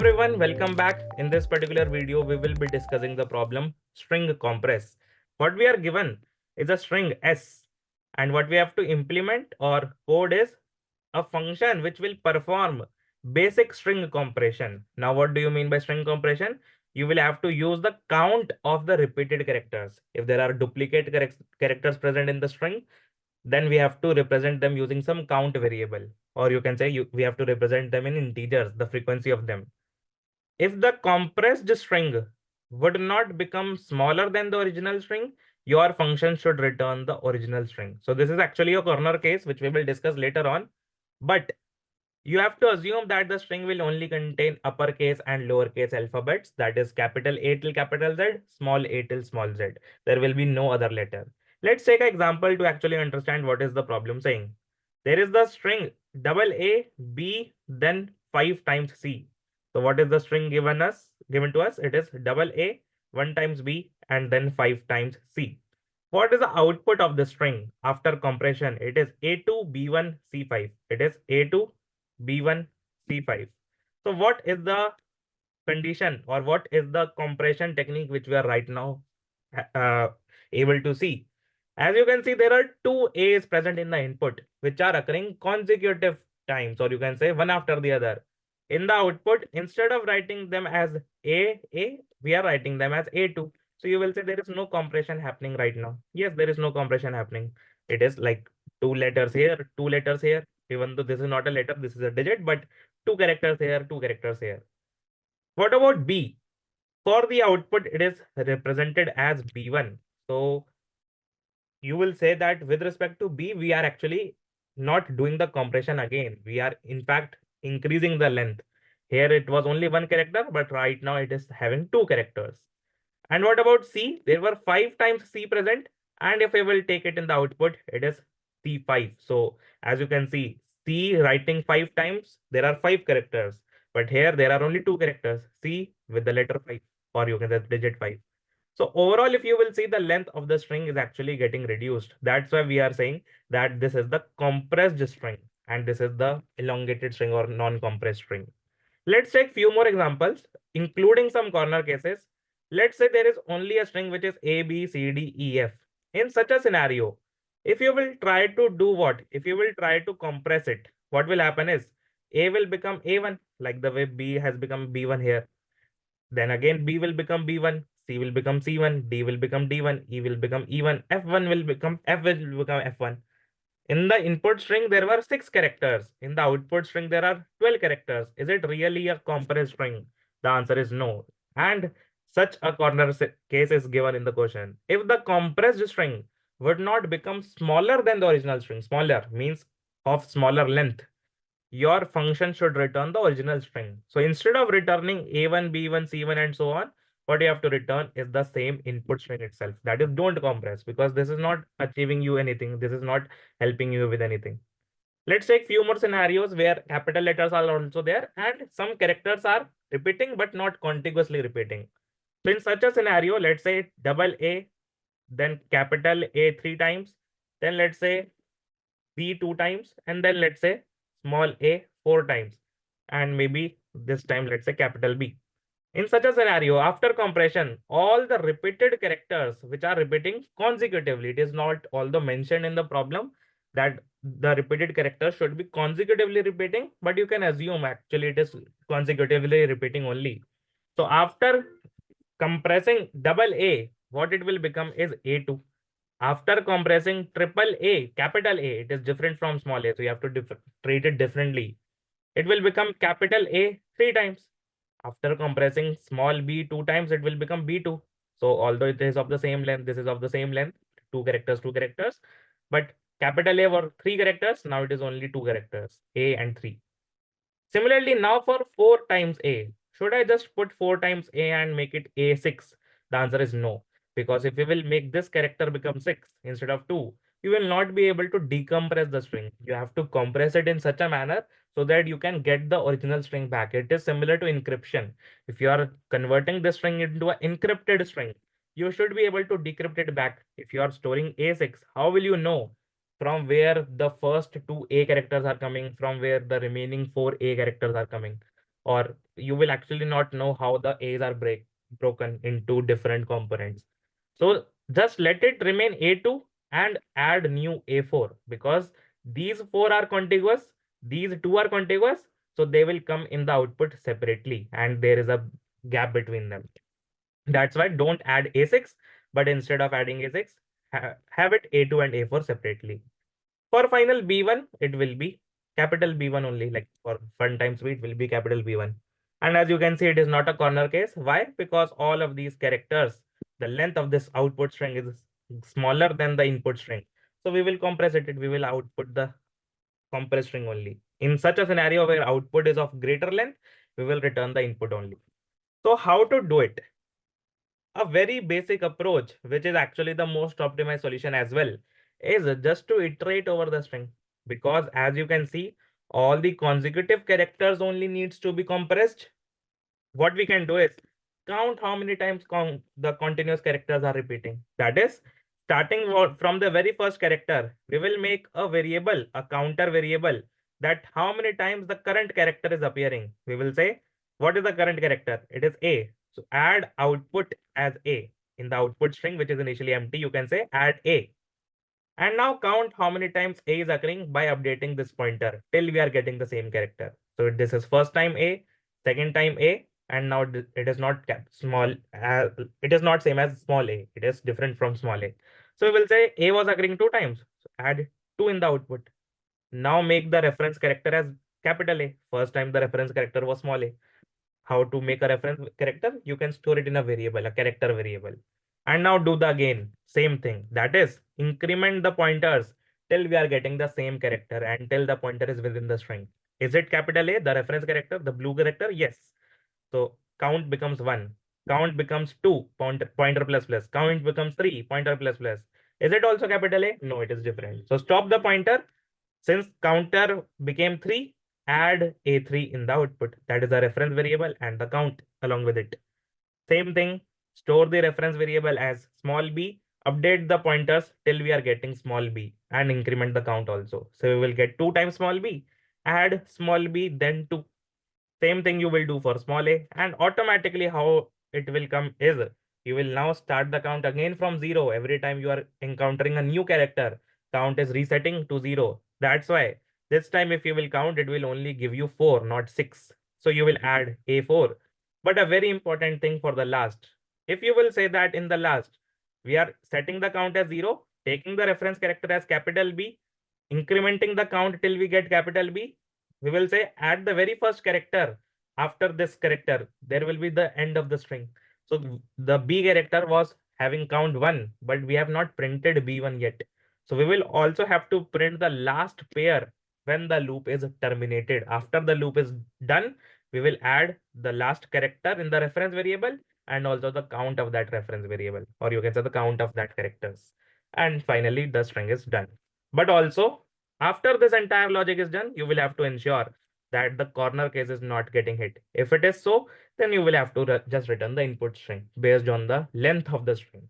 everyone, welcome back. In this particular video, we will be discussing the problem string compress. What we are given is a string S, and what we have to implement or code is a function which will perform basic string compression. Now, what do you mean by string compression? You will have to use the count of the repeated characters. If there are duplicate characters present in the string, then we have to represent them using some count variable, or you can say we have to represent them in integers, the frequency of them. If the compressed string would not become smaller than the original string, your function should return the original string. So this is actually a corner case, which we will discuss later on. But you have to assume that the string will only contain uppercase and lowercase alphabets, that is capital A till capital Z, small a till small z. There will be no other letter. Let's take an example to actually understand what is the problem saying. There is the string double A, B, then 5 times C. So what is the string given to us? It is double A, 1 times B, and then 5 times C. What is the output of the string after compression? It is A2, B1, C5. It is A2, B1, C5. So what is the condition, or what is the compression technique which we are right now uh, able to see? As you can see, there are two A's present in the input, which are occurring consecutive times, or you can say one after the other. In the output, instead of writing them as A, we are writing them as A2. So you will say there is no compression happening right now. Yes, there is no compression happening. It is like two letters here, two letters here. Even though this is not a letter, this is a digit, but two characters here, two characters here. What about B? For the output, it is represented as B1. So you will say that with respect to B, we are actually not doing the compression again. We are in fact increasing the length. Here it was only one character, but right now it is having two characters. And what about C? There were 5 times C present. And if we will take it in the output, it is C5. So as you can see, C writing 5 times, there are 5 characters. But here there are only 2 characters. C with the letter 5, or you can say digit 5. So overall, if you will see, the length of the string is actually getting reduced. That's why we are saying that this is the compressed string and this is the elongated string or non-compressed string. Let's take few more examples, including some corner cases. Let's say there is only a string which is A, B, C, D, E, F. In such a scenario, if you will try to do what? If you will try to compress it, what will happen is A will become A1, like the way B has become B1 here. Then again, B will become B1, C will become C1, D will become D1, E will become E1, F1 will become F1. In the input string, there were 6 characters. In the output string, there are 12 characters. Is it really a compressed string? The answer is no. And such a corner case is given in the question. If the compressed string would not become smaller than the original string, smaller means of smaller length, your function should return the original string. So instead of returning A1, B1, C1, and so on, what you have to return is the same input string itself. That is, don't compress, because this is not achieving you anything. This is not helping you with anything. Let's take few more scenarios where capital letters are also there and some characters are repeating but not contiguously repeating. So in such a scenario, let's say double A, then capital A 3 times, then let's say B 2 times, and then let's say small a 4 times, and maybe this time let's say capital B. In such a scenario, after compression, all the repeated characters which are repeating consecutively, it is not although mentioned in the problem that the repeated characters should be consecutively repeating, but you can assume actually it is consecutively repeating only. So after compressing double A, what it will become is A2. After compressing triple A, capital A, it is different from small a, so you have to treat it differently. It will become capital A 3 times. After compressing small b 2 times, it will become B2. So although it is of the same length, this is of the same length, two characters, but capital A were 3 characters, now it is only 2 characters, A and 3. Similarly, now for 4 times A, should I just put 4 times A and make it A6? The answer is no. Because if we will make this character become 6 instead of 2, you will not be able to decompress the string. You have to compress it in such a manner so that you can get the original string back. It is similar to encryption. If you are converting the string into an encrypted string, you should be able to decrypt it back. If you are storing A6, how will you know from where the first 2 A characters are coming, from where the remaining 4 A characters are coming? or you will actually not know how the A's are broken into different components. So just let it remain A2 and add new A4, because these four are contiguous, these two are contiguous, so they will come in the output separately and there is a gap between them. That's why don't add A6, but instead of adding A6, have it A2 and A4 separately. For final B1, it will be capital B1 only, like for fun times it will be capital B1. And as you can see, it is not a corner case. Why? Because all of these characters, the length of this output string is smaller than the input string. So we will compress it, we will output the compressed string only. In such a scenario where output is of greater length, we will return the input only. So how to do it? A very basic approach, which is actually the most optimized solution as well, is just to iterate over the string. Because as you can see, all the consecutive characters only needs to be compressed. What we can do is count how many times the continuous characters are repeating. That is, starting from the very first character, we will make a variable, a counter variable, that how many times the current character is appearing. We will say, what is the current character? It is A. So add output as A. In the output string, which is initially empty, you can say add A. And now count how many times A is occurring by updating this pointer till we are getting the same character. So this is first time A, second time A, and now it is not small. It is not same as small a. It is different from small a. So we will say A was occurring two times. So add 2 in the output. Now make the reference character as capital A. First time the reference character was small a. How to make a reference character? You can store it in a variable, a character variable. And now do the again, same thing. That is, increment the pointers till we are getting the same character and till the pointer is within the string. Is it capital A, the reference character, the blue character? Yes. So count becomes 1. Count becomes 2, pointer plus plus. Count becomes 3, pointer plus plus. Is it also capital A? No, it is different. So stop the pointer. Since counter became 3, add A3 in the output. That is the reference variable and the count along with it. Same thing, store the reference variable as small b, update the pointers till we are getting small b and increment the count also. So we will get 2 times small b, add small b, then 2. Same thing you will do for small a, and automatically how it will come is you will now start the count again from 0. Every time you are encountering a new character, count is resetting to 0. That's why this time if you will count, it will only give you 4, not 6. So you will add a4. But a very important thing for the last, if you will say that in the last, we are setting the count as 0, taking the reference character as capital B, incrementing the count till we get capital B, we will say at the very first character after this character, there will be the end of the string. So the B character was having count 1, but we have not printed B1 yet. So we will also have to print the last pair when the loop is terminated. After the loop is done, we will add the last character in the reference variable and also the count of that reference variable, or you can say the count of that characters. And finally, the string is done. But also, after this entire logic is done, you will have to ensure that the corner case is not getting hit. If it is so, then you will have to just return the input string based on the length of the string.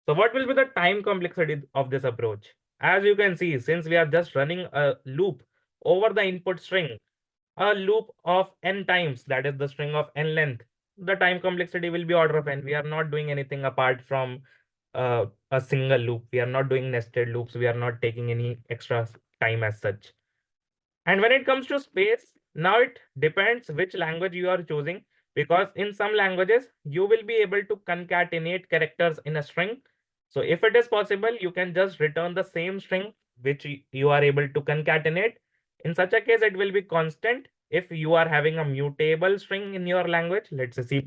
So what will be the time complexity of this approach? As you can see, since we are just running a loop over the input string, a loop of n times, that is the string of n length, the time complexity will be order of n. We are not doing anything apart from a single loop. We are not doing nested loops. We are not taking any extra time as such. And when it comes to space, now it depends which language you are choosing, because in some languages, you will be able to concatenate characters in a string. So if it is possible, you can just return the same string which you are able to concatenate. In such a case, it will be constant if you are having a mutable string in your language, let's say C++.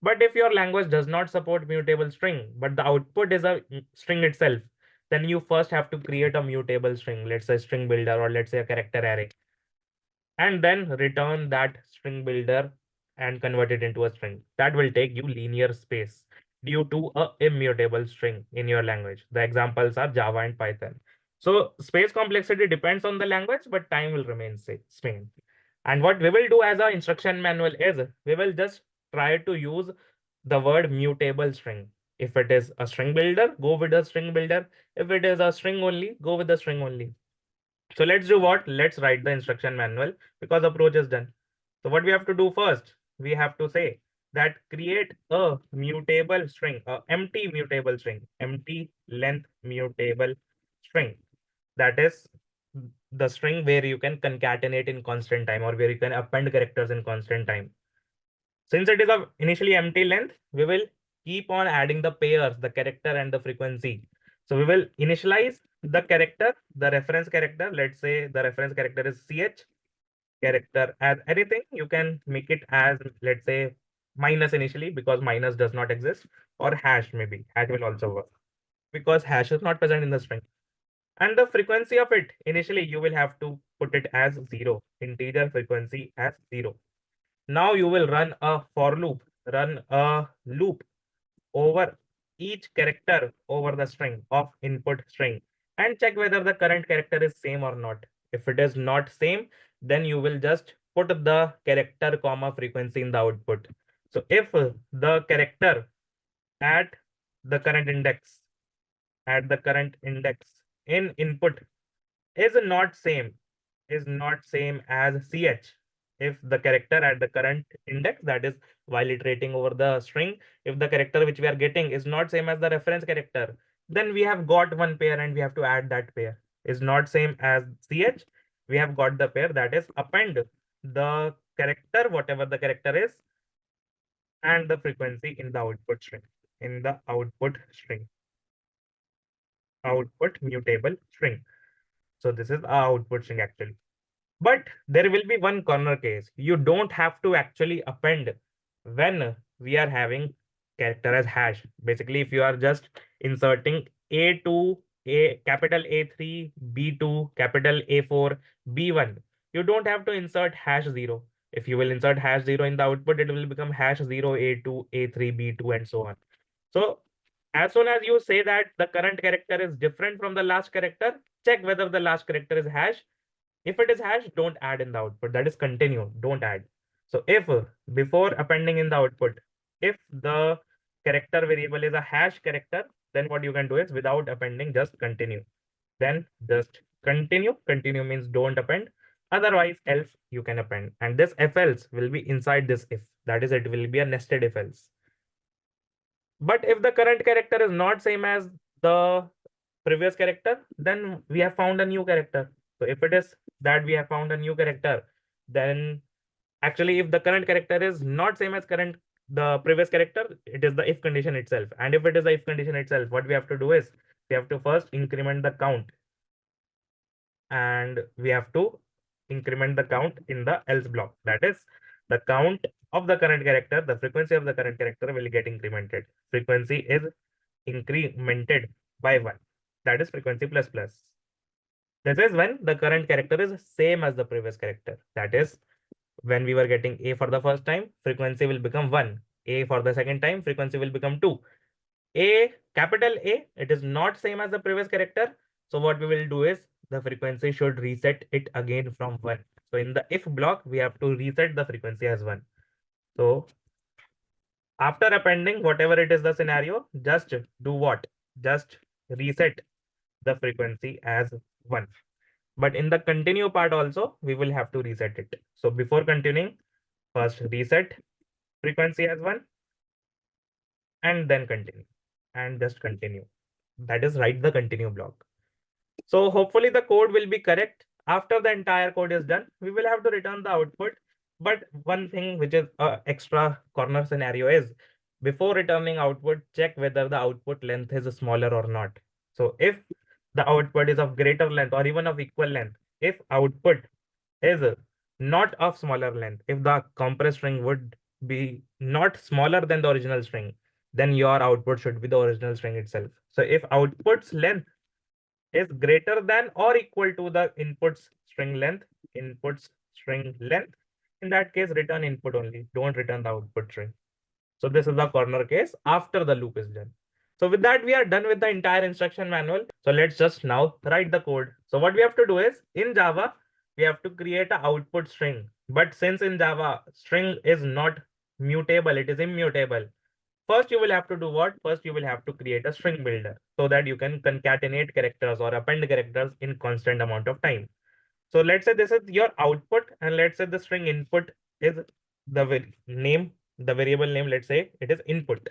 But if your language does not support mutable string, but the output is a string itself, then you first have to create a mutable string, let's say string builder, or let's say a character array, and then return that string builder and convert it into a string. That will take you linear space due to a immutable string in your language. The examples are Java and Python. So space complexity depends on the language, but time will remain same. And what we will do as our instruction manual is we will just try to use the word mutable string. If it is a string builder, go with a string builder. If it is a string only, go with the string only. So let's do what? Let's write the instruction manual because approach is done. So what we have to do first, we have to say that create a mutable string, a empty mutable string, empty length mutable string. That is the string where you can concatenate in constant time or where you can append characters in constant time. Since it is of initially empty length, we will keep on adding the pairs, the character and the frequency. So we will initialize the character, the reference character. Let's say the reference character is ch character as anything. You can make it as, let's say, minus initially because minus does not exist, or hash maybe. Hash will also work because hash is not present in the string. And the frequency of it, initially you will have to put it as 0, integer frequency as 0. Now you will run a loop over each character over the string of input string and check whether the current character is same or not. If it is not same, then you will just put the character comma frequency in the output. So if the character at the current index in input is not same as ch, if the character at the current index, that is while iterating over the string, if the character which we are getting is not same as the reference character, then we have got one pair and we have to add that pair. Is not same as ch, we have got the pair, that is append the character, whatever the character is, and the frequency in the output mutable string. So this is our output string actually. But there will be one corner case. You don't have to actually append when we are having character as hash. Basically, if you are just inserting A2, A capital A3, B2, capital A4, B1, you don't have to insert hash 0. If you will insert hash 0 in the output, it will become hash 0, A2, A3, B2, and so on. So as soon as you say that the current character is different from the last character, check whether the last character is hash. If it is hash, don't add in the output. That is continue, don't add. So if before appending in the output, if the character variable is a hash character, then what you can do is without appending, just continue. Then just continue. Continue means don't append. Otherwise, else you can append. And this if else will be inside this if. That is, it will be a nested if else. But if the current character is not same as the previous character, then we have found a new character. So if it is that we have found a new character, then actually if the current character is not same as the previous character, it is the if condition itself. And if it is the if condition itself, what we have to do is we have to first increment the count, and we have to increment the count in the else block. That is, the count of the current character, the frequency of the current character will get incremented. Frequency is incremented by 1. That is frequency plus plus. This is when the current character is same as the previous character. That is, when we were getting A for the first time, frequency will become 1. A for the second time, frequency will become 2. A, capital A, it is not same as the previous character. So what we will do is the frequency should reset it again from 1. So in the if block, we have to reset the frequency as 1. So after appending, whatever it is the scenario, just do what? Just reset the frequency as 1. But in the continue part also, we will have to reset it. So before continuing, first reset frequency as 1 and then continue and just continue. That is write the continue block. So hopefully the code will be correct. After the entire code is done, we will have to return the output. But one thing which is a extra corner scenario is before returning output, check whether the output length is smaller or not. So if the output is of greater length or even of equal length, if output is not of smaller length, if the compressed string would be not smaller than the original string, then your output should be the original string itself. So if output's length is greater than or equal to the input's string length, in that case, return input only. Don't return the output string. So this is the corner case after the loop is done. So with that, we are done with the entire instruction manual. So let's just now write the code. So what we have to do is in Java, we have to create an output string. But since in Java, string is not mutable, it is immutable. First, you will have to do what? First, you will have to create a string builder so that you can concatenate characters or append characters in constant amount of time. So let's say this is your output and let's say the string input is the variable name, let's say it is input.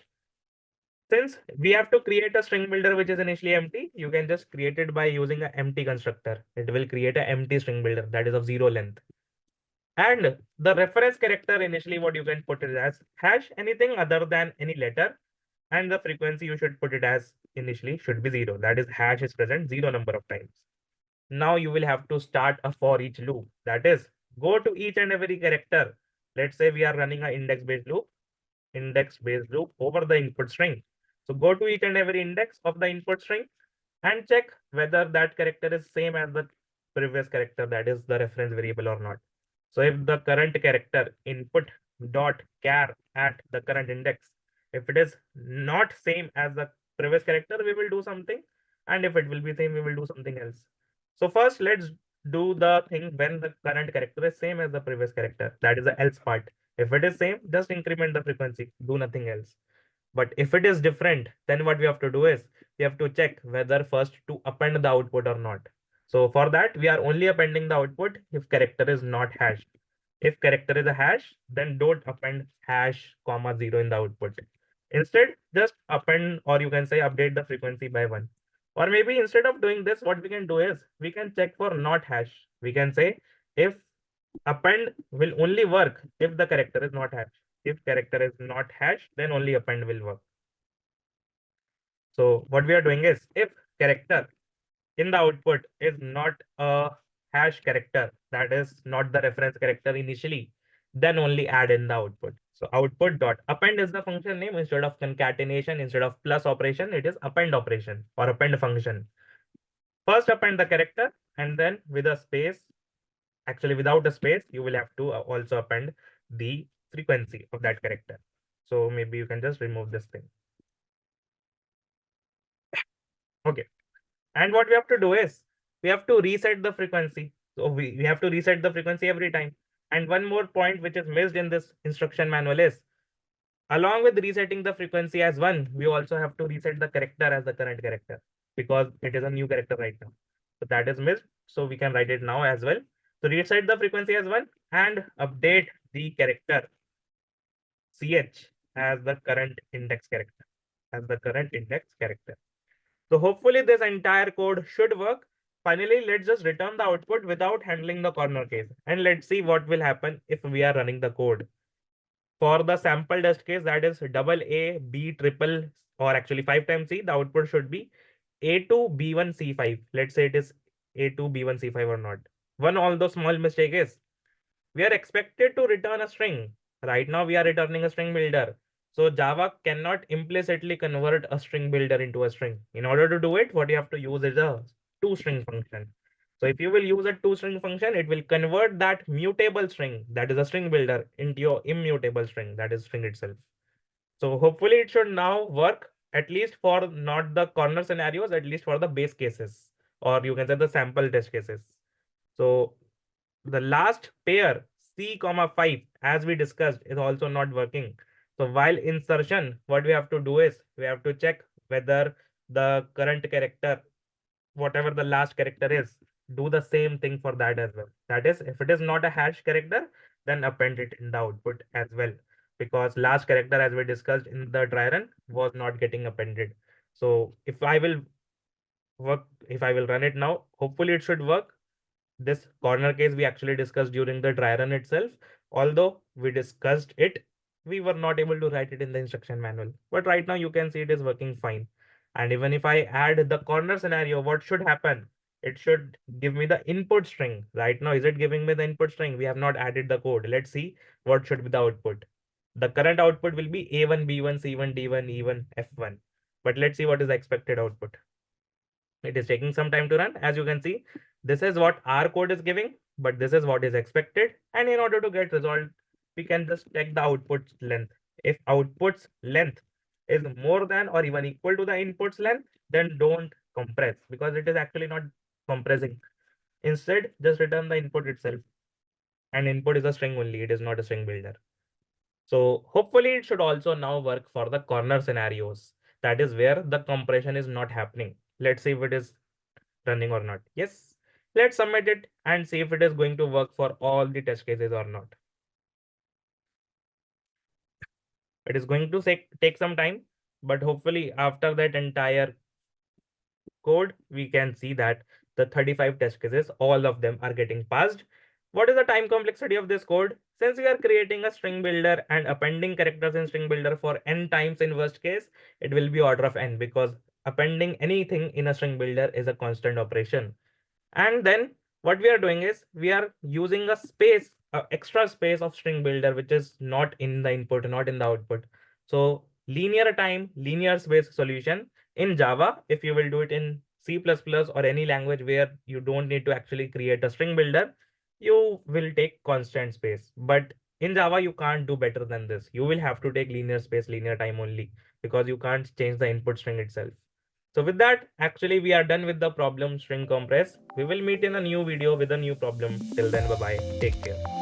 Since we have to create a string builder which is initially empty, you can just create it by using an empty constructor. It will create an empty string builder that is of 0 length. And the reference character initially what you can put it as hash anything other than any letter, and the frequency you should put it as initially should be 0. That is hash is present 0 number of times. Now you will have to start a for each loop. That is, go to each and every character. Let's say we are running an index-based loop over the input string. So go to each and every index of the input string and check whether that character is same as the previous character, that is the reference variable or not. So if the current character input dot char at the current index, if it is not same as the previous character, we will do something. And if it will be same, we will do something else. So first, let's do the thing when the current character is same as the previous character. That is the else part. If it is same, just increment the frequency, do nothing else. But if it is different, then what we have to do is we have to check whether first to append the output or not. So for that, we are only appending the output if character is not hashed. If character is a hash, then don't append hash comma 0 in the output. Instead, just append, or you can say update the frequency by 1. Or maybe instead of doing this, what we can do is we can check for not hash. We can say if append will only work if the character is not hash. If character is not hash, then only append will work. So what we are doing is if character in the output is not a hash character, that is not the reference character initially, then only add in the output. So output dot append is the function name. Instead of concatenation, instead of plus operation, it is append operation or append function. First append the character, and then with a space, actually without a space, you will have to also append the frequency of that character. So maybe you can just remove this thing. Okay. And what we have to do is we have to reset the frequency. So we have to reset the frequency every time. And one more point which is missed in this instruction manual is along with resetting the frequency as 1, we also have to reset the character as the current character because it is a new character right now. So that is missed. So we can write it now as well. So reset the frequency as 1 and update the character ch as the current index character, So hopefully this entire code should work. Finally, let's just return the output without handling the corner case. And let's see what will happen if we are running the code. For the sample test case, that is double A, B, triple, or actually 5 times C, the output should be A2, B1, C5. Let's say it is A2, B1, C5 or not. One, although small mistake is, we are expected to return a string. Right now, we are returning a string builder. So Java cannot implicitly convert a string builder into a string. In order to do it, what you have to use is a toString function. So if you will use a toString function, it will convert that mutable string, that is a string builder, into your immutable string, that is string itself. So hopefully it should now work, at least for not the corner scenarios, at least for the base cases, or you can say the sample test cases. So the last pair C, 5, as we discussed, is also not working. So while insertion, what we have to do is we have to check whether the current character, whatever the last character is, do the same thing for that as well. That is, if it is not a hash character, then append it in the output as well. Because last character, as we discussed in the dry run, was not getting appended. So if I will run it now, hopefully it should work. This corner case we actually discussed during the dry run itself. Although we discussed it, we were not able to write it in the instruction manual. But right now you can see it is working fine. And even if I add the corner scenario, what should happen? It should give me the input string. Right now, is it giving me the input string? We have not added the code. Let's see what should be the output. The current output will be A1, B1, C1, D1, E1, F1. But let's see what is the expected output. It is taking some time to run. As you can see, this is what our code is giving, but this is what is expected. And in order to get resolved, we can just check the output length. If output's length is more than or even equal to the input's length, then don't compress because it is actually not compressing. Instead, just return the input itself. And input is a string only. It is not a string builder. So hopefully it should also now work for the corner scenarios. That is where the compression is not happening. Let's see if it is running or not. Yes, let's submit it and see if it is going to work for all the test cases or not. It is going to take some time, but hopefully after that entire code, we can see that the 35 test cases, all of them are getting passed. What is the time complexity of this code? Since we are creating a string builder and appending characters in string builder for n times in worst case, it will be order of n, because appending anything in a string builder is a constant operation. And then what we are doing is we are using a space, extra space of string builder, which is not in the input, not in the output. So linear time, linear space solution in Java, if you will do it in C++ or any language where you don't need to actually create a string builder, you will take constant space. But in Java, you can't do better than this. You will have to take linear space, linear time only, because you can't change the input string itself. So with that, actually, we are done with the problem string compress. We will meet in a new video with a new problem. Till then, bye bye. Take care.